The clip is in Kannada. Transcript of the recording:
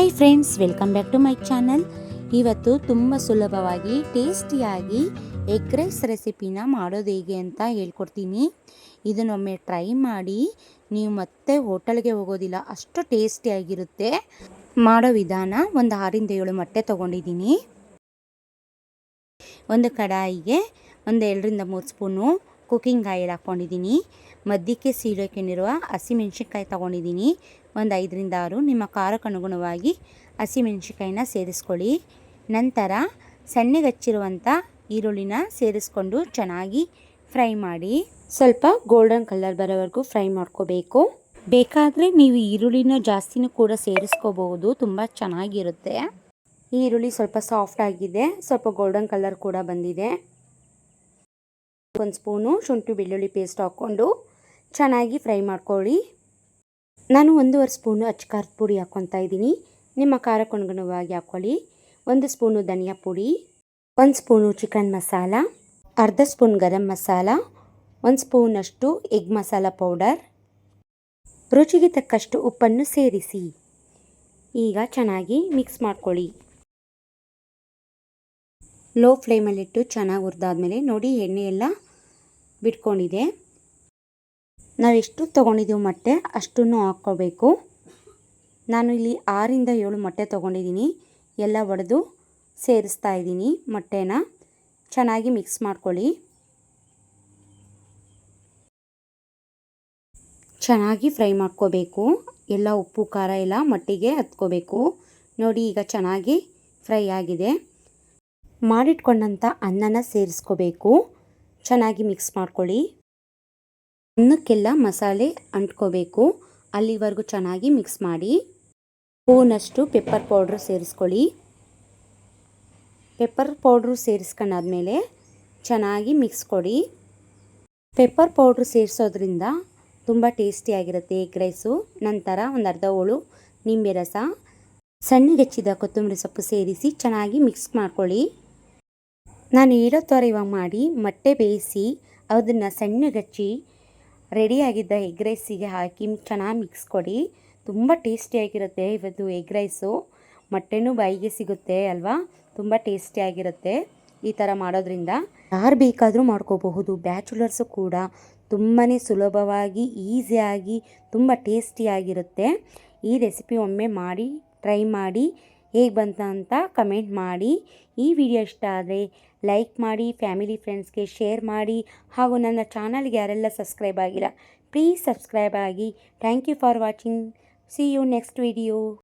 Hi friends, welcome back to my channel. ಇವತ್ತು ತುಂಬ ಸುಲಭವಾಗಿ ಟೇಸ್ಟಿಯಾಗಿ ಎಗ್ ರೈಸ್ ರೆಸಿಪಿನ ಮಾಡೋದು ಹೇಗೆ ಅಂತ ಹೇಳ್ಕೊಡ್ತೀನಿ. ಇದನ್ನೊಮ್ಮೆ ಟ್ರೈ ಮಾಡಿ, ನೀವು ಮತ್ತೆ ಹೋಟೆಲ್ಗೆ ಹೋಗೋದಿಲ್ಲ, ಅಷ್ಟು ಟೇಸ್ಟಿಯಾಗಿರುತ್ತೆ. ಮಾಡೋ ವಿಧಾನ: ಒಂದು 6-7 ಮೊಟ್ಟೆ ತೊಗೊಂಡಿದ್ದೀನಿ. ಒಂದು ಕಡಾಯಿಗೆ ಒಂದು 2-3 ಸ್ಪೂನು ಕುಕ್ಕಿಂಗ್ ಆಯಿಲ್ ಹಾಕ್ಕೊಂಡಿದ್ದೀನಿ. ಮಧ್ಯಕ್ಕೆ ಸೀಳೋಕೆನಿರುವ ಹಸಿಮೆಣ್ಸಿನ್ಕಾಯಿ ತೊಗೊಂಡಿದ್ದೀನಿ. ಒಂದು 5-6 ನಿಮ್ಮ ಖಾರಕ್ಕೆ ಅನುಗುಣವಾಗಿ ಹಸಿಮೆಣ್ಸಿನ್ಕಾಯಿನ ಸೇರಿಸ್ಕೊಳ್ಳಿ. ನಂತರ ಸಣ್ಣಗೆ ಹಚ್ಚಿರುವಂಥ ಈರುಳ್ಳಿನ ಸೇರಿಸ್ಕೊಂಡು ಚೆನ್ನಾಗಿ ಫ್ರೈ ಮಾಡಿ. ಸ್ವಲ್ಪ ಗೋಲ್ಡನ್ ಕಲರ್ ಬರೋವರೆಗೂ ಫ್ರೈ ಮಾಡ್ಕೋಬೇಕು. ಬೇಕಾದರೆ ನೀವು ಈರುಳ್ಳಿನ ಜಾಸ್ತಿನೂ ಕೂಡ ಸೇರಿಸ್ಕೋಬಹುದು, ತುಂಬ ಚೆನ್ನಾಗಿರುತ್ತೆ. ಈರುಳ್ಳಿ ಸ್ವಲ್ಪ ಸಾಫ್ಟ್ ಆಗಿದೆ, ಸ್ವಲ್ಪ ಗೋಲ್ಡನ್ ಕಲರ್ ಕೂಡ ಬಂದಿದೆ. 1 ಸ್ಪೂನು ಶುಂಠಿ ಬೆಳ್ಳುಳ್ಳಿ ಪೇಸ್ಟ್ ಹಾಕ್ಕೊಂಡು ಚೆನ್ನಾಗಿ ಫ್ರೈ ಮಾಡ್ಕೊಳ್ಳಿ. ನಾನು 1.5 ಸ್ಪೂನು ಅಚ್ಚಕಾರದ ಪುಡಿ ಹಾಕ್ಕೊತಾ ಇದ್ದೀನಿ. ನಿಮ್ಮ ಖಾರಕ್ಕೆ ಅನುಗುಣವಾಗಿ ಹಾಕ್ಕೊಳ್ಳಿ. 1 ಸ್ಪೂನು ಧನಿಯಾ ಪುಡಿ, 1 ಸ್ಪೂನು ಚಿಕನ್ ಮಸಾಲ, ಅರ್ಧ ಸ್ಪೂನ್ ಗರಂ ಮಸಾಲ, 1 ಸ್ಪೂನಷ್ಟು ಎಗ್ ಮಸಾಲ ಪೌಡರ್, ರುಚಿಗೆ ತಕ್ಕಷ್ಟು ಉಪ್ಪನ್ನು ಸೇರಿಸಿ ಈಗ ಚೆನ್ನಾಗಿ ಮಿಕ್ಸ್ ಮಾಡ್ಕೊಳ್ಳಿ. ಲೋ ಫ್ಲೇಮಲ್ಲಿಟ್ಟು ಚೆನ್ನಾಗಿ ಹುರಿದಾದ್ಮೇಲೆ ನೋಡಿ, ಎಣ್ಣೆ ಎಲ್ಲ ಬಿಟ್ಕೊಂಡಿದೆ. ನಾವೆಷ್ಟು ತೊಗೊಂಡಿದ್ದೀವಿ ಮೊಟ್ಟೆ ಅಷ್ಟನ್ನು ಹಾಕ್ಕೋಬೇಕು. ನಾನು ಇಲ್ಲಿ 6-7 ಮೊಟ್ಟೆ ತೊಗೊಂಡಿದ್ದೀನಿ. ಎಲ್ಲ ಒಡೆದು ಸೇರಿಸ್ತಾ ಇದ್ದೀನಿ. ಮೊಟ್ಟೆನ ಚೆನ್ನಾಗಿ ಮಿಕ್ಸ್ ಮಾಡ್ಕೊಳ್ಳಿ. ಚೆನ್ನಾಗಿ ಫ್ರೈ ಮಾಡ್ಕೋಬೇಕು. ಎಲ್ಲ ಉಪ್ಪು ಖಾರ ಎಲ್ಲ ಮೊಟ್ಟೆಗೆ ಹತ್ಕೋಬೇಕು. ನೋಡಿ, ಈಗ ಚೆನ್ನಾಗಿ ಫ್ರೈ ಆಗಿದೆ. ಮಾಡಿಟ್ಕೊಂಡಂಥ ಅನ್ನನ ಸೇರಿಸ್ಕೋಬೇಕು. ಚೆನ್ನಾಗಿ ಮಿಕ್ಸ್ ಮಾಡ್ಕೊಳ್ಳಿ. ಅನ್ನಕ್ಕೆಲ್ಲ ಮಸಾಲೆ ಅಂಟ್ಕೋಬೇಕು, ಅಲ್ಲಿವರೆಗೂ ಚೆನ್ನಾಗಿ ಮಿಕ್ಸ್ ಮಾಡಿ. ಸ್ಪೂನಷ್ಟು ಪೆಪ್ಪರ್ ಪೌಡ್ರು ಸೇರಿಸ್ಕೊಳ್ಳಿ. ಪೆಪ್ಪರ್ ಪೌಡ್ರು ಸೇರಿಸ್ಕೊಂಡಾದ್ಮೇಲೆ ಚೆನ್ನಾಗಿ ಮಿಕ್ಸ್ ಕೊಡಿ. ಪೆಪ್ಪರ್ ಪೌಡ್ರು ಸೇರಿಸೋದ್ರಿಂದ ತುಂಬ ಟೇಸ್ಟಿಯಾಗಿರುತ್ತೆ ಎಗ್ ರೈಸು. ನಂತರ ಒಂದು ಅರ್ಧ ಹೋಳು ನಿಂಬೆ ರಸ, ಸಣ್ಣಗೆ ಹೆಚ್ಚಿದ ಕೊತ್ತಂಬರಿ ಸೊಪ್ಪು ಸೇರಿಸಿ ಚೆನ್ನಾಗಿ ಮಿಕ್ಸ್ ಮಾಡ್ಕೊಳ್ಳಿ. ನಾನು ಹೇಳೋ ಥರ ಇವಾಗ ಮಾಡಿ ಮೊಟ್ಟೆ ಬೇಯಿಸಿ ಅದನ್ನು ಸಣ್ಣಗೆ ಹಚ್ಚಿ ರೆಡಿಯಾಗಿದ್ದ ಎಗ್ ರೈಸಿಗೆ ಹಾಕಿ ಚೆನ್ನಾಗಿ ಮಿಕ್ಸ್ ಕೊಡಿ. ತುಂಬ ಟೇಸ್ಟಿಯಾಗಿರುತ್ತೆ ಇವತ್ತು ಎಗ್ ರೈಸು. ಮೊಟ್ಟೆನೂ ಬಾಯಿಗೆ ಸಿಗುತ್ತೆ ಅಲ್ವಾ, ತುಂಬ ಟೇಸ್ಟಿಯಾಗಿರುತ್ತೆ ಈ ಥರ ಮಾಡೋದ್ರಿಂದ. ಯಾರು ಬೇಕಾದರೂ ಮಾಡ್ಕೋಬಹುದು, ಬ್ಯಾಚುಲರ್ಸು ಕೂಡ. ತುಂಬಾ ಸುಲಭವಾಗಿ, ಈಸಿಯಾಗಿ, ತುಂಬ ಟೇಸ್ಟಿಯಾಗಿರುತ್ತೆ. ಈ ರೆಸಿಪಿ ಒಮ್ಮೆ ಮಾಡಿ ಟ್ರೈ ಮಾಡಿ, ಹೇಗೆ ಬಂತ ಅಂತ ಕಮೆಂಟ್ ಮಾಡಿ. ಈ ವಿಡಿಯೋ ಇಷ್ಟ ಆದರೆ ಲೈಕ್ ಮಾಡಿ, ಫ್ಯಾಮಿಲಿ ಫ್ರೆಂಡ್ಸ್ಗೆ ಶೇರ್ ಮಾಡಿ, ಹಾಗೂ ನನ್ನ ಚಾನಲ್ಗೆ ಯಾರೆಲ್ಲ ಸಬ್ಸ್ಕ್ರೈಬ್ ಆಗಿಲ್ಲ ಪ್ಲೀಸ್ ಸಬ್ಸ್ಕ್ರೈಬ್ ಆಗಿ. Thank you for watching. See you next video.